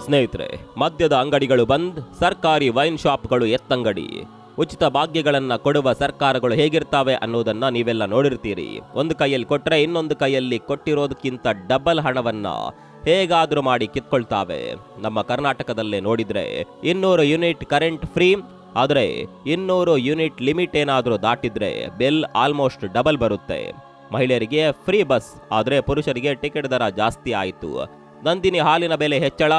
ಸ್ನೇಹಿತರೆ, ಮದ್ಯದ ಅಂಗಡಿಗಳು ಬಂದ್, ಸರ್ಕಾರಿ ವೈನ್ ಶಾಪ್ಗಳು ಎತ್ತಂಗಡಿ. ಉಚಿತ ಭಾಗ್ಯಗಳನ್ನ ಕೊಡುವ ಸರ್ಕಾರಗಳು ಹೇಗಿರ್ತಾವೆ ಅನ್ನೋದನ್ನ ನೀವೆಲ್ಲ ನೋಡಿರ್ತೀರಿ. ಒಂದು ಕೈಯಲ್ಲಿ ಕೊಟ್ರೆ ಇನ್ನೊಂದು ಕೈಯಲ್ಲಿ ಕೊಟ್ಟಿರೋದಕ್ಕಿಂತ ಡಬಲ್ ಹಣವನ್ನ ಹೇಗಾದ್ರೂ ಮಾಡಿ ಕಿತ್ಕೊಳ್ತಾವೆ. ನಮ್ಮ ಕರ್ನಾಟಕದಲ್ಲೇ ನೋಡಿದ್ರೆ 200 ಯೂನಿಟ್ ಕರೆಂಟ್ ಫ್ರೀ, ಆದರೆ 200 ಯೂನಿಟ್ ಲಿಮಿಟ್ ಏನಾದ್ರೂ ದಾಟಿದ್ರೆ ಬಿಲ್ ಆಲ್ಮೋಸ್ಟ್ ಡಬಲ್ ಬರುತ್ತೆ. ಮಹಿಳೆಯರಿಗೆ ಫ್ರೀ ಬಸ್, ಆದರೆ ಪುರುಷರಿಗೆ ಟಿಕೆಟ್ ದರ ಜಾಸ್ತಿ ಆಯಿತು. ನಂದಿನಿ ಹಾಲಿನ ಬೆಲೆ ಹೆಚ್ಚಳ,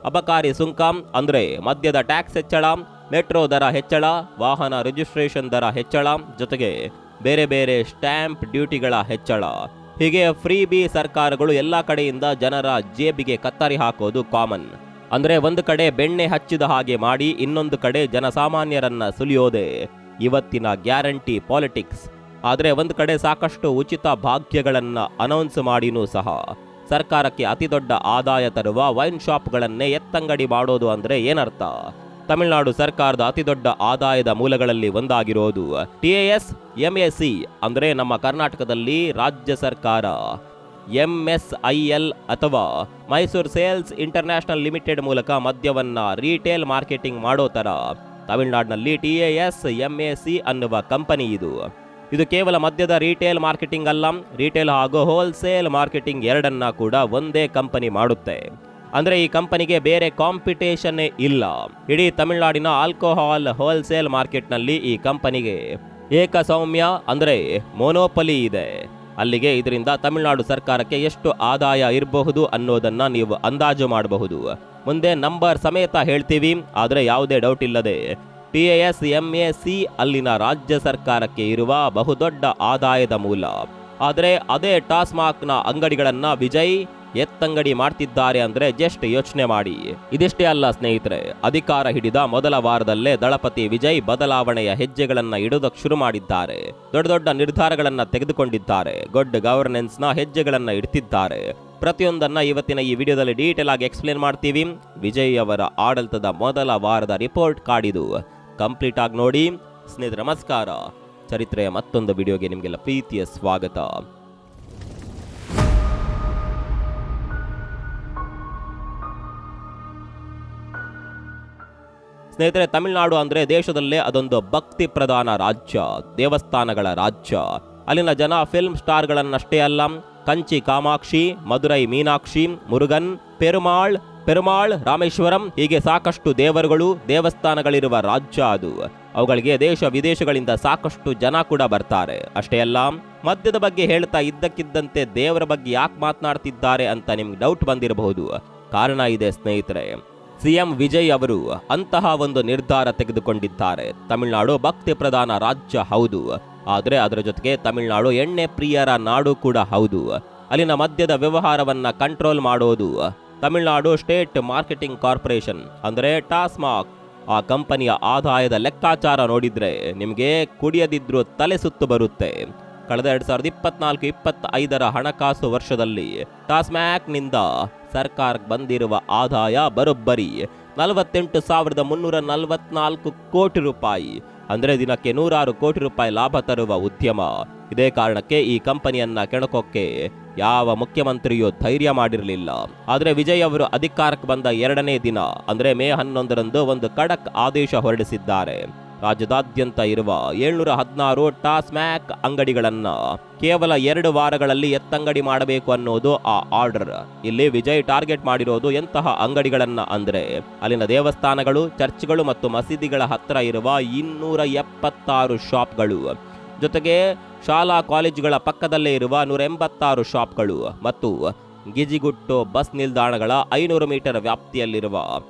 ಅಬಕಾರಿ ಸುಂಕ ಅಂದ್ರೆ ಮದ್ಯದ ಟ್ಯಾಕ್ಸ್ ಹೆಚ್ಚಳ, ಮೆಟ್ರೋ ದರ ಹೆಚ್ಚಳ, ವಾಹನ ರಿಜಿಸ್ಟ್ರೇಷನ್ ದರ ಹೆಚ್ಚಳ, ಜೊತೆಗೆ ಬೇರೆ ಬೇರೆ ಸ್ಟ್ಯಾಂಪ್ ಡ್ಯೂಟಿಗಳ ಹೆಚ್ಚಳ. ಹೀಗೆ ಫ್ರೀ ಬಿ ಸರ್ಕಾರಗಳು ಎಲ್ಲಾ ಕಡೆಯಿಂದ ಜನರ ಜೇಬಿಗೆ ಕತ್ತರಿ ಹಾಕೋದು ಕಾಮನ್. ಅಂದ್ರೆ ಒಂದು ಕಡೆ ಬೆಣ್ಣೆ ಹಚ್ಚಿದ ಹಾಗೆ ಮಾಡಿ ಇನ್ನೊಂದು ಕಡೆ ಜನಸಾಮಾನ್ಯರನ್ನ ಸುಲಿಯೋದೆ ಇವತ್ತಿನ ಗ್ಯಾರಂಟಿ ಪಾಲಿಟಿಕ್ಸ್. ಆದ್ರೆ ಒಂದು ಕಡೆ ಸಾಕಷ್ಟು ಉಚಿತ ಭಾಗ್ಯಗಳನ್ನ ಅನೌನ್ಸ್ ಮಾಡಿನೂ ಸಹ ಸರ್ಕಾರಕ್ಕೆ ಅತಿ ದೊಡ್ಡ ಆದಾಯ ತರುವ ವೈನ್ ಶಾಪ್ಗಳನ್ನೇ ಎತ್ತಂಗಡಿ ಮಾಡೋದು ಅಂದ್ರೆ ಏನರ್ಥ? ತಮಿಳುನಾಡು ಸರ್ಕಾರದ ಅತಿ ದೊಡ್ಡ ಆದಾಯದ ಮೂಲಗಳಲ್ಲಿ ಒಂದಾಗಿರೋದು TAS MAC, ಅಂದ್ರೆ ನಮ್ಮ ಕರ್ನಾಟಕದಲ್ಲಿ ರಾಜ್ಯ ಸರ್ಕಾರ MSIL ಅಥವಾ ಮೈಸೂರು ಸೇಲ್ಸ್ ಇಂಟರ್ನ್ಯಾಷನಲ್ ಲಿಮಿಟೆಡ್ ಮೂಲಕ ಮದ್ಯವನ್ನ ರೀಟೇಲ್ ಮಾರ್ಕೆಟಿಂಗ್ ಮಾಡೋ ತರ ತಮಿಳುನಾಡಿನಲ್ಲಿ TAS MAC ಅನ್ನುವ ಕಂಪನಿ ಇದು ಕೇವಲ ಮದ್ಯದ ರೀಟೇಲ್ ಮಾರ್ಕೆಟಿಂಗ್ ಅಲ್ಲ, ರೀಟೇಲ್ ಹಾಗೂ ಹೋಲ್ಸೇಲ್ ಮಾರ್ಕೆಟಿಂಗ್ ಎರಡನ್ನ ಕೂಡ ಒಂದೇ ಕಂಪನಿ ಮಾಡುತ್ತೆ. ಅಂದ್ರೆ ಈ ಕಂಪನಿಗೆ ಬೇರೆ ಕಾಂಪಿಟೇಷನ್ ಇಲ್ಲ. ಇಡೀ ತಮಿಳುನಾಡಿನ ಆಲ್ಕೋಹಾಲ್ ಹೋಲ್ಸೇಲ್ ಮಾರ್ಕೆಟ್ನಲ್ಲಿ ಈ ಕಂಪನಿಗೆ ಏಕಸ್ವಾಮ್ಯ ಅಂದ್ರೆ ಮೊನೋಪಲಿ ಇದೆ. ಅಲ್ಲಿಗೆ ಇದರಿಂದ ತಮಿಳುನಾಡು ಸರ್ಕಾರಕ್ಕೆ ಎಷ್ಟು ಆದಾಯ ಇರಬಹುದು ಅನ್ನೋದನ್ನ ನೀವು ಅಂದಾಜು ಮಾಡಬಹುದು. ಮುಂದೆ ನಂಬರ್ ಸಮೇತ ಹೇಳ್ತೀವಿ, ಆದ್ರೆ ಯಾವುದೇ ಡೌಟ್ ಇಲ್ಲದೆ TAS MAC ಅಲ್ಲಿನ ರಾಜ್ಯ ಸರ್ಕಾರಕ್ಕೆ ಇರುವ ಬಹುದೊಡ್ಡ ಆದಾಯದ ಮೂಲ. ಆದರೆ ಅದೇ ಟಾಸ್ಮಾಕ್ನ ಅಂಗಡಿಗಳನ್ನ ವಿಜಯ್ ಎತ್ತಂಗಡಿ ಮಾಡ್ತಿದ್ದಾರೆ ಅಂದ್ರೆ ಜಸ್ಟ್ ಯೋಚನೆ ಮಾಡಿ. ಇದಿಷ್ಟೇ ಅಲ್ಲ ಸ್ನೇಹಿತರೆ, ಅಧಿಕಾರ ಹಿಡಿದ ಮೊದಲ ವಾರದಲ್ಲೇ ದಳಪತಿ ವಿಜಯ್ ಬದಲಾವಣೆಯ ಹೆಜ್ಜೆಗಳನ್ನ ಇಡೋದಕ್ಕೆ ಶುರು ಮಾಡಿದ್ದಾರೆ. ದೊಡ್ಡ ದೊಡ್ಡ ನಿರ್ಧಾರಗಳನ್ನ ತೆಗೆದುಕೊಂಡಿದ್ದಾರೆ. ಗುಡ್ ಗವರ್ನೆನ್ಸ್ ನ ಹೆಜ್ಜೆಗಳನ್ನ ಇಡ್ತಿದ್ದಾರೆ. ಪ್ರತಿಯೊಂದನ್ನ ಇವತ್ತಿನ ಈ ವಿಡಿಯೋದಲ್ಲಿ ಡೀಟೇಲ್ ಆಗಿ ಎಕ್ಸ್ಪ್ಲೇನ್ ಮಾಡ್ತೀವಿ. ವಿಜಯ್ ಅವರ ಆಡಳಿತದ ಮೊದಲ ವಾರದ ರಿಪೋರ್ಟ್ ಕಾರ್ಡ್ ಕಂಪ್ಲೀಟ್ ಆಗಿ ನೋಡಿ. ಸ್ನೇಹಿತರೆ ನಮಸ್ಕಾರ, ಚರಿತ್ರೆಯ ಮತ್ತೊಂದು ವಿಡಿಯೋಗೆ ನಿಮಗೆಲ್ಲ ಪ್ರೀತಿಯ ಸ್ವಾಗತ. ಸ್ನೇಹಿತರೆ, ತಮಿಳುನಾಡು ಅಂದ್ರೆ ದೇಶದಲ್ಲೇ ಅದೊಂದು ಭಕ್ತಿ ಪ್ರಧಾನ ರಾಜ್ಯ, ದೇವಸ್ಥಾನಗಳ ರಾಜ್ಯ. ಅಲ್ಲಿನ ಜನ ಫಿಲ್ಮ್ ಸ್ಟಾರ್ಗಳನ್ನಷ್ಟೇ ಅಲ್ಲ, ಕಂಚಿ ಕಾಮಾಕ್ಷಿ, ಮದುರೈ ಮೀನಾಕ್ಷಿ, ಮುರುಗನ್, ಪೆರುಮಾಳ್, ರಾಮೇಶ್ವರಂ ಹೀಗೆ ಸಾಕಷ್ಟು ದೇವರುಗಳು, ದೇವಸ್ಥಾನಗಳಿರುವ ರಾಜ್ಯ ಅದು. ಅವುಗಳಿಗೆ ದೇಶ ವಿದೇಶಗಳಿಂದ ಸಾಕಷ್ಟು ಜನ ಕೂಡ ಬರ್ತಾರೆ. ಅಷ್ಟೇ ಅಲ್ಲ, ಮದ್ಯದ ಬಗ್ಗೆ ಹೇಳ್ತಾ ಇದ್ದಕ್ಕಿದ್ದಂತೆ ದೇವರ ಬಗ್ಗೆ ಯಾಕೆ ಮಾತನಾಡ್ತಿದ್ದಾರೆ ಅಂತ ನಿಮ್ಗೆ ಡೌಟ್ ಬಂದಿರಬಹುದು. ಕಾರಣ ಇದೆ ಸ್ನೇಹಿತರೆ. CM ವಿಜಯ್ ಅವರು ಅಂತಹ ಒಂದು ನಿರ್ಧಾರ ತೆಗೆದುಕೊಂಡಿದ್ದಾರೆ. ತಮಿಳುನಾಡು ಭಕ್ತಿ ಪ್ರಧಾನ ರಾಜ್ಯ ಹೌದು, ಆದರೆ ಅದರ ಜೊತೆಗೆ ತಮಿಳುನಾಡು ಎಣ್ಣೆ ಪ್ರಿಯರ ನಾಡು ಕೂಡ ಹೌದು. ಅಲ್ಲಿನ ಮದ್ಯದ ವ್ಯವಹಾರವನ್ನ ಕಂಟ್ರೋಲ್ ಮಾಡೋದು ತಮಿಳುನಾಡು ಸ್ಟೇಟ್ ಮಾರ್ಕೆಟಿಂಗ್ ಕಾರ್ಪೊರೇಷನ್ ಅಂದ್ರೆ ಟಾಸ್ಮಾಕ್. ಆ ಕಂಪನಿಯ ಆದಾಯದ ಲೆಕ್ಕಾಚಾರ ನೋಡಿದ್ರೆ ನಿಮಗೆ ಕುಡಿಯದಿದ್ರೂ ತಲೆ ಸುತ್ತು ಬರುತ್ತೆ. ಕಳೆದ 2024-25 ಹಣಕಾಸು ವರ್ಷದಲ್ಲಿ ಟಾಸ್ಮ್ಯಾಕ್ನಿಂದ ಸರ್ಕಾರಕ್ಕೆ ಬಂದಿರುವ ಆದಾಯ ಬರೋಬ್ಬರಿ 48,344 ಕೋಟಿ ರೂಪಾಯಿ. ಅಂದ್ರೆ ದಿನಕ್ಕೆ 106 ಕೋಟಿ ರೂಪಾಯಿ ಲಾಭ ತರುವ ಉದ್ಯಮ. ಇದೇ ಕಾರಣಕ್ಕೆ ಈ ಕಂಪನಿಯನ್ನ ಕೆಣಕೋಕ್ಕೆ ಯಾವ ಮುಖ್ಯಮಂತ್ರಿಯೂ ಧೈರ್ಯ ಮಾಡಿರಲಿಲ್ಲ. ಆದ್ರೆ ವಿಜಯ್ ಅವರು ಅಧಿಕಾರಕ್ಕೆ ಬಂದ 2ನೇ ದಿನ ಅಂದ್ರೆ ಮೇ 11ರಂದು ಒಂದು ಖಡಕ್ ಆದೇಶ ಹೊರಡಿಸಿದ್ದಾರೆ. ರಾಜ್ಯದಾದ್ಯಂತ ಇರುವ 716 ಟಾಸ್ಮ್ಯಾಕ್ ಅಂಗಡಿಗಳನ್ನ ಕೇವಲ 2 ವಾರಗಳಲ್ಲಿ ಎತ್ತಂಗಡಿ ಮಾಡಬೇಕು ಅನ್ನೋದು ಆ ಆರ್ಡರ್. ಇಲ್ಲಿ ವಿಜಯ್ ಟಾರ್ಗೆಟ್ ಮಾಡಿರೋದು ಎಂತಹ ಅಂಗಡಿಗಳನ್ನ ಅಂದ್ರೆ ಅಲ್ಲಿನ ದೇವಸ್ಥಾನಗಳು, ಚರ್ಚ್ಗಳು ಮತ್ತು ಮಸೀದಿಗಳ ಹತ್ತಿರ ಇರುವ 276 ಶಾಪ್ಗಳು, ಜೊತೆಗೆ ಶಾಲಾ ಕಾಲೇಜುಗಳ ಪಕ್ಕದಲ್ಲೇ ಇರುವ 186 ಶಾಪ್ಗಳು ಮತ್ತು ಗಿಜಿಗುಟ್ಟು ಬಸ್ ನಿಲ್ದಾಣಗಳ 500 ಮೀಟರ್ ವ್ಯಾಪ್ತಿಯಲ್ಲಿರುವ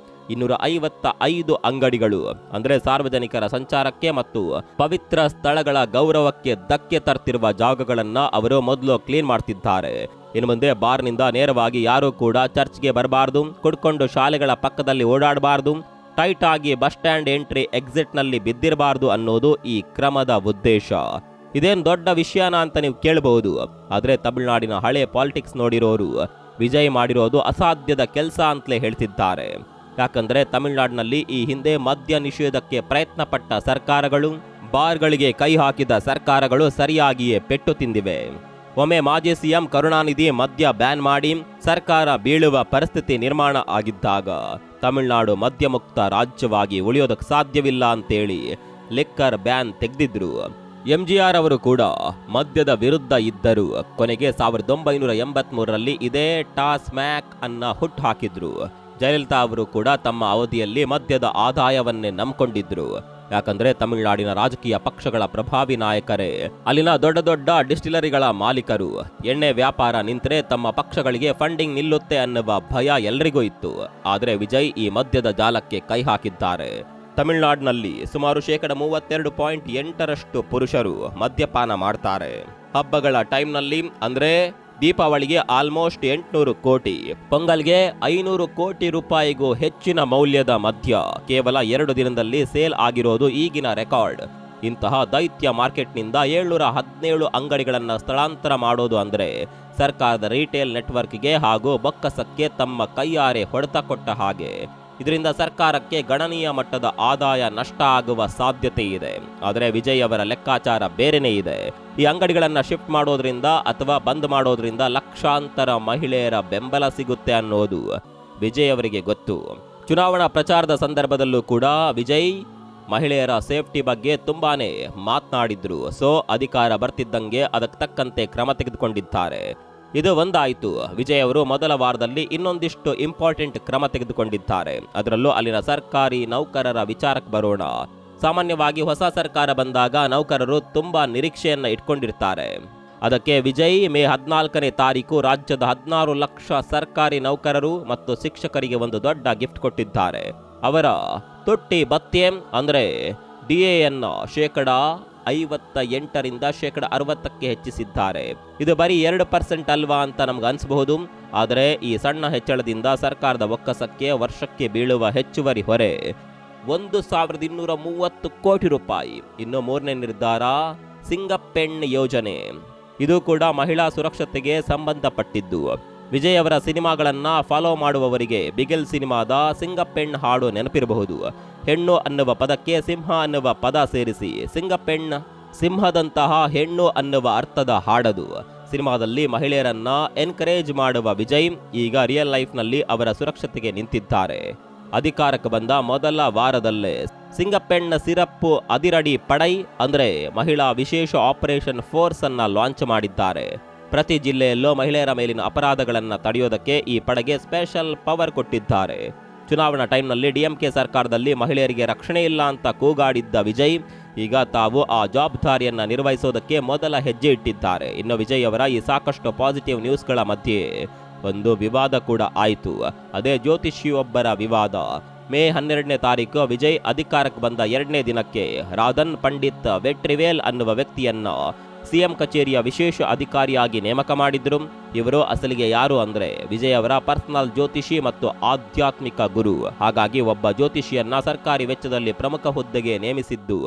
255 ಅಂಗಡಿಗಳು. ಅಂದ್ರೆ ಸಾರ್ವಜನಿಕರ ಸಂಚಾರಕ್ಕೆ ಮತ್ತು ಪವಿತ್ರ ಸ್ಥಳಗಳ ಗೌರವಕ್ಕೆ ಧಕ್ಕೆ ತರ್ತಿರುವ ಜಾಗಗಳನ್ನ ಅವರು ಮೊದಲು ಕ್ಲೀನ್ ಮಾಡ್ತಿದ್ದಾರೆ. ಇನ್ನು ಮುಂದೆ ಬಾರ್ನಿಂದ ನೇರವಾಗಿ ಯಾರೂ ಕೂಡ ಚರ್ಚ್ಗೆ ಬರಬಾರ್ದು, ಕುಡ್ಕೊಂಡು ಶಾಲೆಗಳ ಪಕ್ಕದಲ್ಲಿ ಓಡಾಡಬಾರ್ದು, ಟೈಟ್ ಆಗಿ ಬಸ್ ಸ್ಟ್ಯಾಂಡ್ ಎಂಟ್ರಿ ಎಕ್ಸಿಟ್ ನಲ್ಲಿ ಬಿದ್ದಿರಬಾರ್ದು ಅನ್ನೋದು ಈ ಕ್ರಮದ ಉದ್ದೇಶ. ಇದೇನು ದೊಡ್ಡ ವಿಷಯನ ಅಂತ ನೀವು ಕೇಳಬಹುದು. ಆದ್ರೆ ತಮಿಳುನಾಡಿನ ಹಳೆ ಪಾಲಿಟಿಕ್ಸ್ ನೋಡಿರೋರು ವಿಜಯ್ ಮಾಡಿರೋದು ಅಸಾಧ್ಯದ ಕೆಲಸ ಅಂತಲೇ ಹೇಳ್ತಿದ್ದಾರೆ. ಯಾಕಂದ್ರೆ ತಮಿಳುನಾಡಿನಲ್ಲಿ ಈ ಹಿಂದೆ ಮದ್ಯ ನಿಷೇಧಕ್ಕೆ ಪ್ರಯತ್ನ ಪಟ್ಟ ಸರ್ಕಾರಗಳು, ಬಾರ್ಗಳಿಗೆ ಕೈ ಹಾಕಿದ ಸರ್ಕಾರಗಳು ಸರಿಯಾಗಿಯೇ ಪೆಟ್ಟು ತಿಂದಿವೆ. ಒಮ್ಮೆ ಮಾಜಿ ಸಿಎಂ ಕರುಣಾನಿಧಿ ಮದ್ಯ ಬ್ಯಾನ್ ಮಾಡಿ ಸರ್ಕಾರ ಬೀಳುವ ಪರಿಸ್ಥಿತಿ ನಿರ್ಮಾಣ ಆಗಿದ್ದಾಗ ತಮಿಳುನಾಡು ಮದ್ಯಮುಕ್ತ ರಾಜ್ಯವಾಗಿ ಉಳಿಯೋದಕ್ಕೆ ಸಾಧ್ಯವಿಲ್ಲ ಅಂತೇಳಿ ಲಿಕ್ಕರ್ ಬ್ಯಾನ್ ತೆಗೆದಿದ್ರು. ಎಂಜಿಆರ್ ಅವರು ಕೂಡ ಮದ್ಯದ ವಿರುದ್ಧ ಇದ್ದರು. ಕೊನೆಗೆ 1983ರಲ್ಲಿ ಇದೇ ಟಾಸ್ಮ್ಯಾಕ್ ಅನ್ನ ಹುಟ್ಟು ಹಾಕಿದ್ರು. ಜಯಲಲಿತಾ ಅವರು ಕೂಡ ತಮ್ಮ ಅವಧಿಯಲ್ಲಿ ಮದ್ಯದ ಆದಾಯವನ್ನೇ ನಂಬಿಕೊಂಡಿದ್ರು. ಯಾಕಂದ್ರೆ ತಮಿಳುನಾಡಿನ ರಾಜಕೀಯ ಪಕ್ಷಗಳ ಪ್ರಭಾವಿ ನಾಯಕರೇ ಅಲ್ಲಿನ ದೊಡ್ಡ ದೊಡ್ಡ ಡಿಸ್ಟಿಲರಿಗಳ ಮಾಲೀಕರು. ಎಣ್ಣೆ ವ್ಯಾಪಾರ ನಿಂತರೆ ತಮ್ಮ ಪಕ್ಷಗಳಿಗೆ ಫಂಡಿಂಗ್ ನಿಲ್ಲುತ್ತೆ ಅನ್ನುವ ಭಯ ಎಲ್ರಿಗೂ ಇತ್ತು. ಆದರೆ ವಿಜಯ್ ಈ ಮದ್ಯದ ಜಾಲಕ್ಕೆ ಕೈ ಹಾಕಿದ್ದಾರೆ. ತಮಿಳುನಾಡಿನಲ್ಲಿ ಸುಮಾರು 32.8% ಪುರುಷರು ಮದ್ಯಪಾನ ಮಾಡ್ತಾರೆ. ಹಬ್ಬಗಳ ಟೈಮ್ನಲ್ಲಿ ಅಂದ್ರೆ ದೀಪಾವಳಿಗೆ ಆಲ್ಮೋಸ್ಟ್ 800 ಕೋಟಿ, ಪೊಂಗಲ್ಗೆ 500 ಕೋಟಿ ರೂಪಾಯಿಗೂ ಹೆಚ್ಚಿನ ಮೌಲ್ಯದ ಮದ್ಯ ಕೇವಲ 2 ದಿನದಲ್ಲಿ ಸೇಲ್ ಆಗಿರೋದು ಈಗಿನ ರೆಕಾರ್ಡ್. ಇಂತಹ ದೈತ್ಯ ಮಾರ್ಕೆಟ್ನಿಂದ 717 ಅಂಗಡಿಗಳನ್ನು ಸ್ಥಳಾಂತರ ಮಾಡೋದು ಅಂದ್ರೆ ಸರ್ಕಾರದ ರಿಟೇಲ್ ನೆಟ್ವರ್ಕ್ಗೆ ಹಾಗೂ ಬೊಕ್ಕಸಕ್ಕೆ ತಮ್ಮ ಕೈಯಾರೆ ಹೊಡೆತ ಕೊಟ್ಟ ಹಾಗೆ. ಇದರಿಂದ ಸರ್ಕಾರಕ್ಕೆ ಗಣನೀಯ ಮಟ್ಟದ ಆದಾಯ ನಷ್ಟ ಆಗುವ ಸಾಧ್ಯತೆ ಇದೆ. ಆದರೆ ವಿಜಯ್ ಅವರ ಲೆಕ್ಕಾಚಾರ ಬೇರೆನೇ ಇದೆ. ಈ ಅಂಗಡಿಗಳನ್ನ ಶಿಫ್ಟ್ ಮಾಡೋದ್ರಿಂದ ಅಥವಾ ಬಂದ್ ಮಾಡೋದ್ರಿಂದ ಲಕ್ಷಾಂತರ ಮಹಿಳೆಯರ ಬೆಂಬಲ ಸಿಗುತ್ತೆ ಅನ್ನೋದು ವಿಜಯ್ ಅವರಿಗೆ ಗೊತ್ತು. ಚುನಾವಣಾ ಪ್ರಚಾರದ ಸಂದರ್ಭದಲ್ಲೂ ಕೂಡ ವಿಜಯ್ ಮಹಿಳೆಯರ ಸೇಫ್ಟಿ ಬಗ್ಗೆ ತುಂಬಾನೇ ಮಾತನಾಡಿದ್ರು. ಸೊ ಅಧಿಕಾರ ಬರ್ತಿದ್ದಂಗೆ ಅದಕ್ಕೆ ತಕ್ಕಂತೆ ಕ್ರಮ ತೆಗೆದುಕೊಂಡಿದ್ದಾರೆ. ಇದು ಒಂದಾಯಿತು. ವಿಜಯ್ ಅವರು ಮೊದಲ ವಾರದಲ್ಲಿ ಇನ್ನೊಂದಿಷ್ಟು ಇಂಪಾರ್ಟೆಂಟ್ ಕ್ರಮ ತೆಗೆದುಕೊಂಡಿದ್ದಾರೆ. ಅದರಲ್ಲೂ ಅಲ್ಲಿನ ಸರ್ಕಾರಿ ನೌಕರರ ವಿಚಾರಕ್ಕೆ ಬರೋಣ. ಸಾಮಾನ್ಯವಾಗಿ ಹೊಸ ಸರ್ಕಾರ ಬಂದಾಗ ನೌಕರರು ತುಂಬಾ ನಿರೀಕ್ಷೆಯನ್ನ ಇಟ್ಕೊಂಡಿರ್ತಾರೆ. ಅದಕ್ಕೆ ವಿಜಯ್ ಮೇ 14ನೇ ತಾರೀಕು ರಾಜ್ಯದ 16 ಲಕ್ಷ ಸರ್ಕಾರಿ ನೌಕರರು ಮತ್ತು ಶಿಕ್ಷಕರಿಗೆ ಒಂದು ದೊಡ್ಡ ಗಿಫ್ಟ್ ಕೊಟ್ಟಿದ್ದಾರೆ. ಅವರ ತೊಟ್ಟಿ ಭತ್ಯೆ ಅಂದ್ರೆ DAಯನ್ನ 58% 60% ಹೆಚ್ಚಿಸಿದ್ದಾರೆ. ಇದು ಬರೀ 2% ಅಲ್ವಾ ಅಂತ ನಮ್ಗೆ ಅನ್ಸಬಹುದು. ಆದರೆ ಈ ಸಣ್ಣ ಹೆಚ್ಚಳದಿಂದ ಸರ್ಕಾರದ ಬೊಕ್ಕಸಕ್ಕೆ ವರ್ಷಕ್ಕೆ ಬೀಳುವ ಹೆಚ್ಚುವರಿ ಹೊರೆ 1230 ಕೋಟಿ ರೂಪಾಯಿ. ಇನ್ನು 3ನೇ ನಿರ್ಧಾರ ಸಿಂಗಪೆಣ್ ಯೋಜನೆ. ಇದು ಕೂಡ ಮಹಿಳಾ ಸುರಕ್ಷತೆಗೆ ಸಂಬಂಧಪಟ್ಟಿದ್ದು. ವಿಜಯ್ ಅವರ ಸಿನಿಮಾಗಳನ್ನ ಫಾಲೋ ಮಾಡುವವರಿಗೆ ಬಿಗಿಲ್ ಸಿನಿಮಾದ ಸಿಂಗಪೆಣ್ ಹಾಡು ನೆನಪಿರಬಹುದು. ಹೆಣ್ಣು ಅನ್ನುವ ಪದಕ್ಕೆ ಸಿಂಹ ಅನ್ನುವ ಪದ ಸೇರಿಸಿ ಸಿಂಗಪೆಣ್, ಸಿಂಹದಂತಹ ಹೆಣ್ಣು ಅನ್ನುವ ಅರ್ಥದ ಹಾಡದು. ಸಿನಿಮಾದಲ್ಲಿ ಮಹಿಳೆಯರನ್ನ ಎನ್ಕರೇಜ್ ಮಾಡುವ ವಿಜಯ್ ಈಗ ರಿಯಲ್ ಲೈಫ್ನಲ್ಲಿ ಅವರ ಸುರಕ್ಷತೆಗೆ ನಿಂತಿದ್ದಾರೆ. ಅಧಿಕಾರಕ್ಕೆ ಬಂದ ಮೊದಲ ವಾರದಲ್ಲೇ ಸಿಂಗಪೆಣ್ ಸಿರಪ್ಪು ಅದಿರಡಿ ಪಡೈ ಅಂದ್ರೆ ಮಹಿಳಾ ವಿಶೇಷ ಆಪರೇಷನ್ ಫೋರ್ಸ್ ಅನ್ನ ಲಾಂಚ್ ಮಾಡಿದ್ದಾರೆ. ಪ್ರತಿ ಜಿಲ್ಲೆಯಲ್ಲೂ ಮಹಿಳೆಯರ ಮೇಲಿನ ಅಪರಾಧಗಳನ್ನು ತಡೆಯೋದಕ್ಕೆ ಈ ಪಡೆಗೆ ಸ್ಪೆಷಲ್ ಪವರ್ ಕೊಟ್ಟಿದ್ದಾರೆ. ಚುನಾವಣಾ ಟೈಮ್ನಲ್ಲಿ DMK ಸರ್ಕಾರದಲ್ಲಿ ಮಹಿಳೆಯರಿಗೆ ರಕ್ಷಣೆ ಇಲ್ಲ ಅಂತ ಕೂಗಾಡಿದ್ದ ವಿಜಯ್ ಈಗ ತಾವು ಆ ಜವಾಬ್ದಾರಿಯನ್ನ ನಿರ್ವಹಿಸೋದಕ್ಕೆ ಮೊದಲ ಹೆಜ್ಜೆ ಇಟ್ಟಿದ್ದಾರೆ. ಇನ್ನು ವಿಜಯ್ ಅವರ ಈ ಸಾಕಷ್ಟು ಪಾಸಿಟಿವ್ ನ್ಯೂಸ್ಗಳ ಮಧ್ಯೆ ಒಂದು ವಿವಾದ ಕೂಡ ಆಯಿತು. ಅದೇ ಜ್ಯೋತಿಷಿಯೊಬ್ಬರ ವಿವಾದ. ಮೇ 12ನೇ ತಾರೀಕು ವಿಜಯ್ ಅಧಿಕಾರಕ್ಕೆ ಬಂದ 2ನೇ ದಿನಕ್ಕೆ ರಾಧನ್ ಪಂಡಿತ್ ವೆಟ್ರಿವೇಲ್ ಅನ್ನುವ ವ್ಯಕ್ತಿಯನ್ನ ಸಿಎಂ ಕಚೇರಿಯ ವಿಶೇಷ ಅಧಿಕಾರಿಯಾಗಿ ನೇಮಕ ಮಾಡಿದ್ರು. ಇವರು ಅಸಲಿಗೆ ಯಾರು ಅಂದ್ರೆ ವಿಜಯ್ ಅವರ ಪರ್ಸನಲ್ ಜ್ಯೋತಿಷಿ ಮತ್ತು ಆಧ್ಯಾತ್ಮಿಕ ಗುರು. ಹಾಗಾಗಿ ಒಬ್ಬ ಜ್ಯೋತಿಷಿಯನ್ನ ಸರ್ಕಾರಿ ವೆಚ್ಚದಲ್ಲಿ ಪ್ರಮುಖ ಹುದ್ದೆಗೆ ನೇಮಿಸಿದ್ದು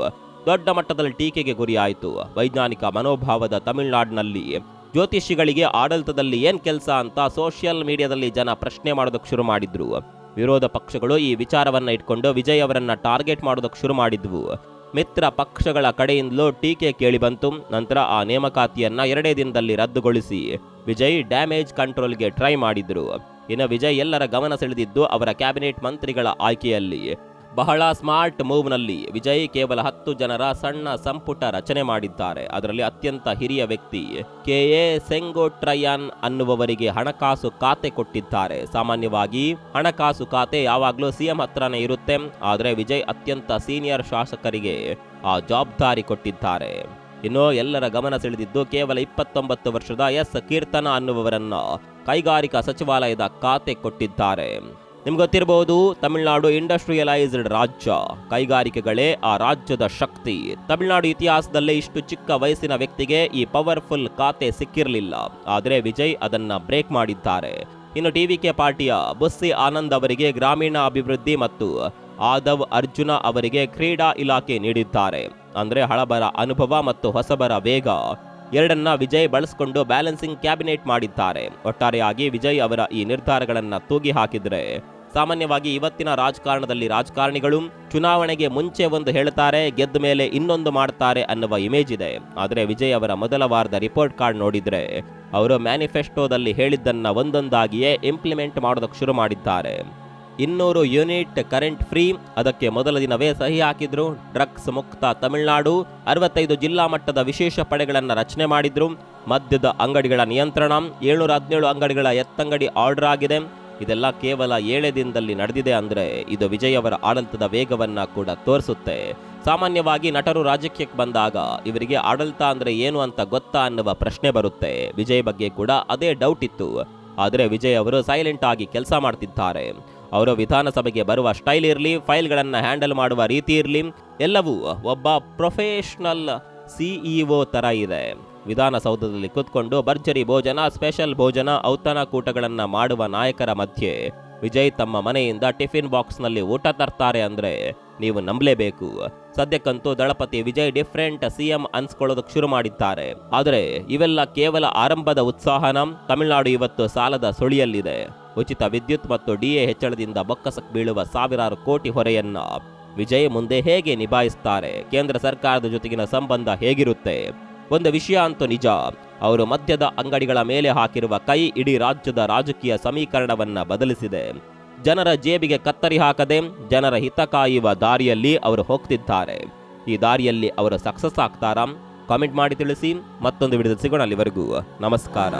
ದೊಡ್ಡ ಮಟ್ಟದಲ್ಲಿ ಟೀಕೆಗೆ ಗುರಿಯಾಯಿತು. ವೈಜ್ಞಾನಿಕ ಮನೋಭಾವದ ತಮಿಳುನಾಡಿನಲ್ಲಿ ಜ್ಯೋತಿಷಿಗಳಿಗೆ ಆಡಳಿತದಲ್ಲಿ ಏನ್ ಕೆಲಸ ಅಂತ ಸೋಷಿಯಲ್ ಮೀಡಿಯಾದಲ್ಲಿ ಜನ ಪ್ರಶ್ನೆ ಮಾಡೋದಕ್ಕೆ ಶುರು ಮಾಡಿದ್ರು. ವಿರೋಧ ಪಕ್ಷಗಳು ಈ ವಿಚಾರವನ್ನ ಇಟ್ಕೊಂಡು ವಿಜಯ್ ಅವರನ್ನ ಟಾರ್ಗೆಟ್ ಮಾಡೋದಕ್ಕೆ ಶುರು ಮಾಡಿದ್ವು. ಮಿತ್ರ ಪಕ್ಷಗಳ ಕಡೆಯಿಂದಲೂ ಟೀಕೆ ಕೇಳಿಬಂತು. ನಂತರ ಆ ನೇಮಕಾತಿಯನ್ನ 2 ದಿನದಲ್ಲಿ ರದ್ದುಗೊಳಿಸಿ ವಿಜಯ್ ಡ್ಯಾಮೇಜ್ ಕಂಟ್ರೋಲ್ಗೆ ಟ್ರೈ ಮಾಡಿದ್ರು. ಇನ್ನು ವಿಜಯ್ ಎಲ್ಲರ ಗಮನ ಸೆಳೆದಿದ್ದು ಅವರ ಕ್ಯಾಬಿನೆಟ್ ಮಂತ್ರಿಗಳ ಆಯ್ಕೆಯಲ್ಲಿ. ಬಹಳ ಸ್ಮಾರ್ಟ್ ಮೂವ್ನಲ್ಲಿ ವಿಜಯ್ ಕೇವಲ 10 ಜನರ ಸಣ್ಣ ಸಂಪುಟ ರಚನೆ ಮಾಡಿದ್ದಾರೆ. ಅದರಲ್ಲಿ ಅತ್ಯಂತ ಹಿರಿಯ ವ್ಯಕ್ತಿ KA ಸೆಂಗೋಟ್ರಯನ್ ಅನ್ನುವವರಿಗೆ ಹಣಕಾಸು ಖಾತೆ ಕೊಟ್ಟಿದ್ದಾರೆ. ಸಾಮಾನ್ಯವಾಗಿ ಹಣಕಾಸು ಖಾತೆ ಯಾವಾಗಲೂ ಸಿಎಂ ಹತ್ರನೇ ಇರುತ್ತೆ. ಆದರೆ ವಿಜಯ್ ಅತ್ಯಂತ ಸೀನಿಯರ್ ಶಾಸಕರಿಗೆ ಆ ಜವಾಬ್ದಾರಿ ಕೊಟ್ಟಿದ್ದಾರೆ. ಇನ್ನು ಎಲ್ಲರ ಗಮನ ಸೆಳೆದಿದ್ದು ಕೇವಲ 29 ವರ್ಷದ ಎಸ್ ಕೀರ್ತನ ಅನ್ನುವವರನ್ನ ಕೈಗಾರಿಕಾ ಸಚಿವಾಲಯದ ಖಾತೆ ಕೊಟ್ಟಿದ್ದಾರೆ. ನಿಮ್ಗೆ ಗೊತ್ತಿರಬಹುದು, ತಮಿಳುನಾಡು ಇಂಡಸ್ಟ್ರಿಯಲೈಸ್ಡ್ ರಾಜ್ಯ. ಕೈಗಾರಿಕೆಗಳೇ ಆ ರಾಜ್ಯದ ಶಕ್ತಿ. ತಮಿಳುನಾಡು ಇತಿಹಾಸದಲ್ಲೇ ಇಷ್ಟು ಚಿಕ್ಕ ವಯಸ್ಸಿನ ವ್ಯಕ್ತಿಗೆ ಈ ಪವರ್ಫುಲ್ ಖಾತೆ ಸಿಕ್ಕಿರಲಿಲ್ಲ. ಆದರೆ ವಿಜಯ್ ಅದನ್ನ ಬ್ರೇಕ್ ಮಾಡಿದ್ದಾರೆ. ಇನ್ನು TVK ಪಾರ್ಟಿಯ ಬುಸ್ಸಿ ಆನಂದ್ ಅವರಿಗೆ ಗ್ರಾಮೀಣ ಅಭಿವೃದ್ಧಿ ಮತ್ತು ಆದವ್ ಅರ್ಜುನ ಅವರಿಗೆ ಕ್ರೀಡಾ ಇಲಾಖೆ ನೀಡಿದ್ದಾರೆ. ಅಂದ್ರೆ ಹಳಬರ ಅನುಭವ ಮತ್ತು ಹೊಸಬರ ವೇಗ ಎರಡನ್ನ ವಿಜಯ್ ಬಳಸಿಕೊಂಡು ಬ್ಯಾಲೆನ್ಸಿಂಗ್ ಕ್ಯಾಬಿನೆಟ್ ಮಾಡಿದ್ದಾರೆ. ಒಟ್ಟಾರೆಯಾಗಿ ವಿಜಯ್ ಅವರ ಈ ನಿರ್ಧಾರಗಳನ್ನ ತೂಗಿ ಹಾಕಿದ್ರೆ ಸಾಮಾನ್ಯವಾಗಿ ಇವತ್ತಿನ ರಾಜಕಾರಣಿಗಳು ಚುನಾವಣೆಗೆ ಮುಂಚೆ ಒಂದು ಹೇಳ್ತಾರೆ, ಗೆದ್ದ ಮೇಲೆ ಇನ್ನೊಂದು ಮಾಡ್ತಾರೆ ಅನ್ನುವ ಇಮೇಜ್ ಇದೆ. ಆದರೆ ವಿಜಯ್ ಅವರ ಮೊದಲ ವಾರದ ರಿಪೋರ್ಟ್ ಕಾರ್ಡ್ ನೋಡಿದ್ರೆ ಅವರು ಮ್ಯಾನಿಫೆಸ್ಟೋದಲ್ಲಿ ಹೇಳಿದ್ದನ್ನ ಒಂದೊಂದಾಗಿಯೇ ಇಂಪ್ಲಿಮೆಂಟ್ ಮಾಡೋದಕ್ಕೆ ಶುರು ಮಾಡಿದ್ದಾರೆ. 200 ಯೂನಿಟ್ ಕರೆಂಟ್ ಫ್ರೀ, ಅದಕ್ಕೆ ಮೊದಲ ದಿನವೇ ಸಹಿ ಹಾಕಿದ್ರು. ಡ್ರಗ್ಸ್ ಮುಕ್ತ ತಮಿಳುನಾಡು, 65 ಜಿಲ್ಲಾ ಮಟ್ಟದ ವಿಶೇಷ ಪಡೆಗಳನ್ನು ರಚನೆ ಮಾಡಿದ್ರು. ಮದ್ಯದ ಅಂಗಡಿಗಳ ನಿಯಂತ್ರಣ, 717 ಅಂಗಡಿಗಳ ಎತ್ತಂಗಡಿ ಆರ್ಡರ್ ಆಗಿದೆ. ಇದೆಲ್ಲ ಕೇವಲ 7 ದಿನದಲ್ಲಿ ನಡೆದಿದೆ ಅಂದ್ರೆ ಇದು ವಿಜಯ್ ಅವರ ಆಡಳಿತದ ವೇಗವನ್ನ ಕೂಡ ತೋರಿಸುತ್ತೆ. ಸಾಮಾನ್ಯವಾಗಿ ನಟರು ರಾಜಕೀಯಕ್ಕೆ ಬಂದಾಗ ಇವರಿಗೆ ಆಡಳಿತ ಅಂದ್ರೆ ಏನು ಅಂತ ಗೊತ್ತಾ ಅನ್ನುವ ಪ್ರಶ್ನೆ ಬರುತ್ತೆ. ವಿಜಯ್ ಬಗ್ಗೆ ಕೂಡ ಅದೇ ಡೌಟ್ ಇತ್ತು. ಆದರೆ ವಿಜಯ್ ಅವರು ಸೈಲೆಂಟ್ ಆಗಿ ಕೆಲಸ ಮಾಡ್ತಿದ್ದಾರೆ. ಅವರು ವಿಧಾನಸಭೆಗೆ ಬರುವ ಸ್ಟೈಲ್ ಇರಲಿ, ಫೈಲ್ಗಳನ್ನು ಹ್ಯಾಂಡಲ್ ಮಾಡುವ ರೀತಿ ಇರಲಿ, ಎಲ್ಲವೂ ಒಬ್ಬ ಪ್ರೊಫೆಷನಲ್ ಸಿಇಒ ತರ ಇದೆ. ವಿಧಾನಸೌಧದಲ್ಲಿ ಕೂತ್ಕೊಂಡು ಭರ್ಜರಿ ಭೋಜನ, ಸ್ಪೆಷಲ್ ಭೋಜನ, ಔತಣಕೂಟಗಳನ್ನು ಮಾಡುವ ನಾಯಕರ ಮಧ್ಯೆ ವಿಜಯ್ ತಮ್ಮ ಮನೆಯಿಂದ ಟಿಫಿನ್ ಬಾಕ್ಸ್ನಲ್ಲಿ ಊಟ ತರ್ತಾರೆ ಅಂದ್ರೆ ನೀವು ನಂಬಲೇಬೇಕು. ಸದ್ಯಕ್ಕಂತೂ ದಳಪತಿ ವಿಜಯ್ ಡಿಫರೆಂಟ್ ಸಿಎಂ ಅನ್ಸ್ಕೊಳ್ಳೋದಕ್ಕೆ ಶುರು ಮಾಡಿದ್ದಾರೆ. ಆದರೆ ಇವೆಲ್ಲ ಕೇವಲ ಆರಂಭದ ಉತ್ಸಾಹನ. ತಮಿಳುನಾಡು ಇವತ್ತು ಸಾಲದ ಸುಳಿಯಲ್ಲಿದೆ. ಉಚಿತ ವಿದ್ಯುತ್ ಮತ್ತು ಡಿಎ ಹೆಚ್ಚಳದಿಂದ ಬೊಕ್ಕಸಕ್ಕೆ ಬೀಳುವ ಸಾವಿರಾರು ಕೋಟಿ ಹೊರೆಯನ್ನ ವಿಜಯ್ ಮುಂದೆ ಹೇಗೆ ನಿಭಾಯಿಸ್ತಾರೆ? ಕೇಂದ್ರ ಸರ್ಕಾರದ ಜೊತೆಗಿನ ಸಂಬಂಧ ಹೇಗಿರುತ್ತೆ? ಒಂದು ವಿಷಯ ಅಂತೂ ನಿಜ, ಅವರು ಮದ್ಯದ ಅಂಗಡಿಗಳ ಮೇಲೆ ಹಾಕಿರುವ ಕೈ ಇಡೀ ರಾಜ್ಯದ ರಾಜಕೀಯ ಸಮೀಕರಣವನ್ನ ಬದಲಿಸಿದೆ. ಜನರ ಜೇಬಿಗೆ ಕತ್ತರಿ ಹಾಕದೆ ಜನರ ಹಿತ ಕಾಯುವ ದಾರಿಯಲ್ಲಿ ಅವರು ಹೋಗ್ತಿದ್ದಾರೆ. ಈ ದಾರಿಯಲ್ಲಿ ಅವರು ಸಕ್ಸಸ್ ಆಗ್ತಾರಾ? ಕಾಮೆಂಟ್ ಮಾಡಿ ತಿಳಿಸಿ. ಮತ್ತೊಂದು ವಿಡಿಯೋದಲ್ಲಿ ಸಿಗೋಣ. ಅಲ್ಲಿವರೆಗೂ ನಮಸ್ಕಾರ.